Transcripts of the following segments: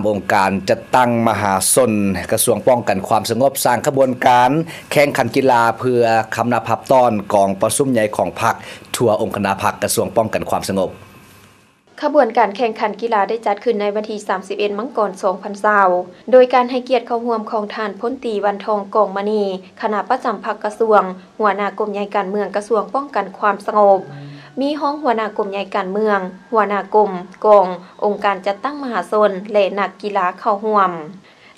องค์การจะตั้งมหาชนกระทรวงป้องกันความสงบสร้างขบวนการแข่งขันกีฬาเพื่อคำนับพับตอนกองประชุมใหญ่ของพรรคทั่วองค์คณะพรรคกระทรวงป้องกันความสงบขบวนการแข่งขันกีฬาได้จัดขึ้นในวันที่31 มังกร 2020โดยการให้เกียรติเข้าร่วมของท่านพลตรีวันทองกองมณีคณะประจำพรรคกระทรวงหัวหน้ากรมใหญ่การเมืองกระทรวงป้องกันความสงบมีห้องหัวหน้ากรมใหญ่การเมืองหัวหน้ากรมกององค์การจัดตั้งมหาชนและนักกีฬาเข้าร่วม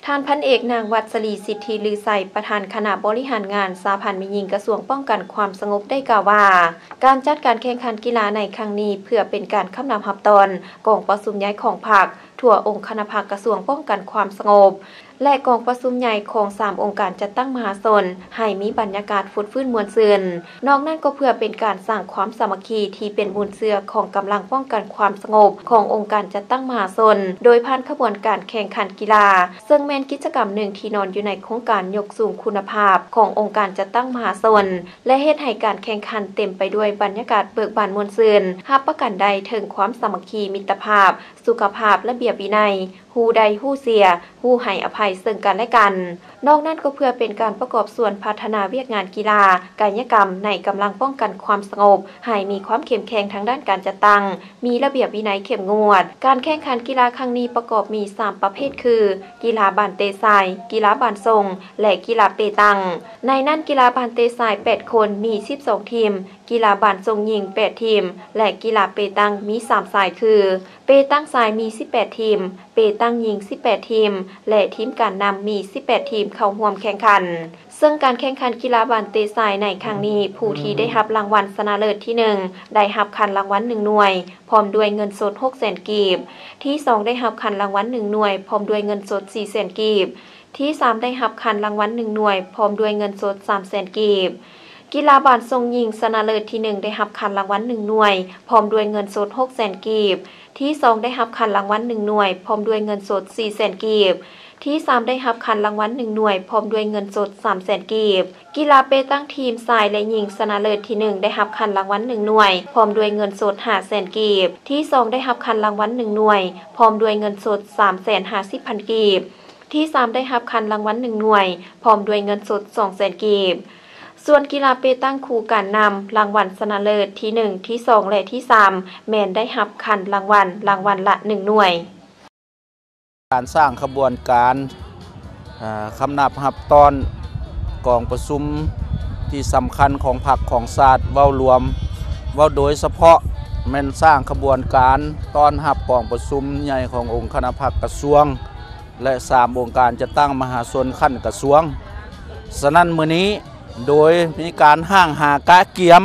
ท่านพันเอกนางวัชรีสิทธิลือไสประธานคณะบริหารงานสาพันธ์มิหญิงกระทรวงป้องกันความสงบได้กล่าวว่าการจัดการแข่งขันกีฬาในครั้งนี้เพื่อเป็นการคำนำรับตอนกองประชุมใหญ่ของพรรคทั่วองค์คณะพรรคกระทรวงป้องกันความสงบและกองประชุมใหญ่ของ3องค์การจัดตั้งมหาชนให้มีบรรยากาศฟุดฟื้นมวลซื่นนอกนั้นก็เพื่อเป็นการสร้างความสามัคคีที่เป็นบุญเสือของกำลังป้องกันความสงบขององค์การจัดตั้งมหาชนโดยผ่านขบวนการแข่งขันกีฬาซึ่งแม้นกิจกรรมหนึ่งที่นอนอยู่ในโครงการยกสูงคุณภาพขององค์การจัดตั้งมหาชนและเฮ็ดให้การแข่งขันเต็มไปด้วยบรรยากาศเบิกบานมวลซื่นรับประกันได้ถึงความสามัคคีมิตรภาพสุขภาพระเบียบวินัยฮู้ใดฮู้เสียฮู้ให้อภัยซึ่งกันและกันนอกนั้นก็เพื่อเป็นการประกอบส่วนพัฒนาเวียกงานกีฬากายกรรมในกำลังป้องกันความสงบให้มีความเข้มแข็งทางด้านการจัดตั้งมีระเบียบวินัยเข้มงวดการแข่งขันกีฬาครั้งนี้ประกอบมี3ประเภทคือกีฬาบานเตทรายกีฬาบานทรงและกีฬาเปตังในนั้นกีฬาบานเตทราย8คนมี12ทีมกีฬาบานทรงหญิง8ทีมและกีฬาเปตังมี3สายคือเปตังสายมี18ทีมเปตังหญิง18ทีมและทีมการนำมี18ทีมเข้าร่วมแข่งขันซึ่งการแข่งขันกีฬาบานเตทรายในครั้งนี้ผู้ที่ได้รับรางวัลชนะเลิศที่1ได้รับคันรางวัล1หน่วยพร้อมด้วยเงินสด 600,000 กีบที่2ได้รับคันรางวัล1หน่วยพร้อมด้วยเงินสด 400,000 กีบที่3ได้รับคันรางวัล1หน่วยพร้อมด้วยเงินสด 300,000 กีบกีฬาบานทรงหญิงชนะเลิศที่1ได้รับคันรางวัล1หน่วยพร้อมด้วยเงินสด 600,000 กีบที่2ได้รับคันรางวัล1หน่วยพร้อมด้วยเงินสด 400,000 กีบที่3ได้รับคันรางวัล1หน่วยพร้อมด้วยเงินสด 300,000 กีบกีฬาเปตังทีมชายและหญิงชนะเลิศที่1ได้รับคันรางวัล1หน่วยพร้อมด้วยเงินสด 500,000 กีบที่2ได้รับคันรางวัล1หน่วยพร้อมด้วยเงินสด 350,000 กีบที่3ได้รับคันรางวัล1หน่วยพร้อมด้วยเงินสด 200,000 กีบส่วนกีฬาเปตังคู่การนำรางวัลชนะเลิศที่1ที่2และที่3แม่นได้รับคันรางวัลละ1หน่วยการสร้างขบวนการคำนับรับตอนกองประชุมที่สำคัญของพรรคของชาติเว้ารวมเว้าโดยเฉพาะแม่นสร้างขบวนการตอนรับกองประชุมใหญ่ขององค์คณะพรรคกระทรวงและ3องค์การจะตั้งมหาชนขั้นกระทรวงฉะนั้นมื้อนี้โดยมีการห้างหากะเกียม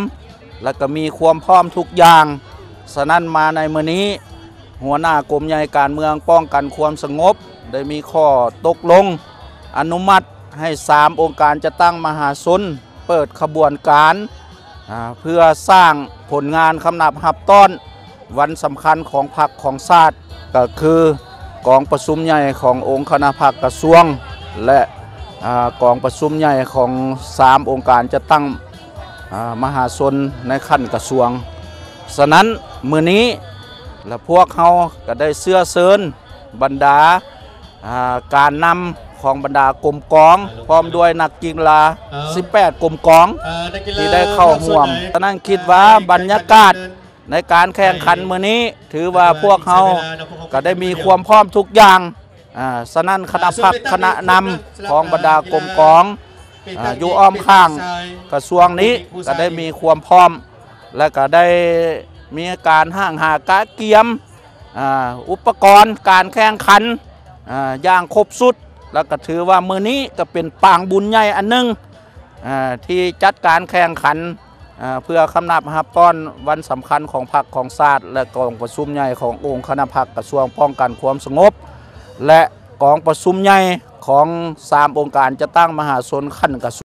และก็มีความพร้อมทุกอย่างฉะนั้นมาในมื้อนี้หัวหน้ากรมใหญ่การเมืองป้องกันความสงบได้มีข้อตกลงอนุมัติให้3องค์การจะตั้งมหาชนเปิดขบวนการเพื่อสร้างผลงานคำนับรับต้อนวันสำคัญของพรรคของชาติก็คือกองประชุมใหญ่ขององค์คณะพรรคกระทรวงและกองประชุมใหญ่ของ3องค์การจะตั้งมหาชนในขั้นกระทรวงฉะนั้นมื้อนี้และพวกเขาก็ได้เสื้อเชิญบรรดาการนำของบรรดากรมกองพร้อมด้วยนักกีฬา18กรมกองที่ได้เข้าร่วมฉะนั้นคิดว่าบรรยากาศในการแข่งขันมื้อนี้ถือว่าพวกเขาก็ได้มีความพร้อมทุกอย่างฉะนั้นคณะพรรคคณะนำของบรรดากรมกองอยู่อ้อมข้างกระทรวงนี้ก็ได้มีความพร้อมและก็ได้มีการห้างหากะเกียมอุปกรณ์การแข่งขันอย่างครบสุดแล้วก็ถือว่ามื้อนี้ก็เป็นปางบุญใหญ่อันหนึ่งที่จัดการแข่งขันเพื่อคำนับรับต้อนวันสำคัญของพรรคของชาติและกองประชุมใหญ่ขององค์คณะพรรคกระทรวงป้องกันความสงบและกองประชุมใหญ่ของ3องค์การจะตั้งมหาชนขั้นกระทรวง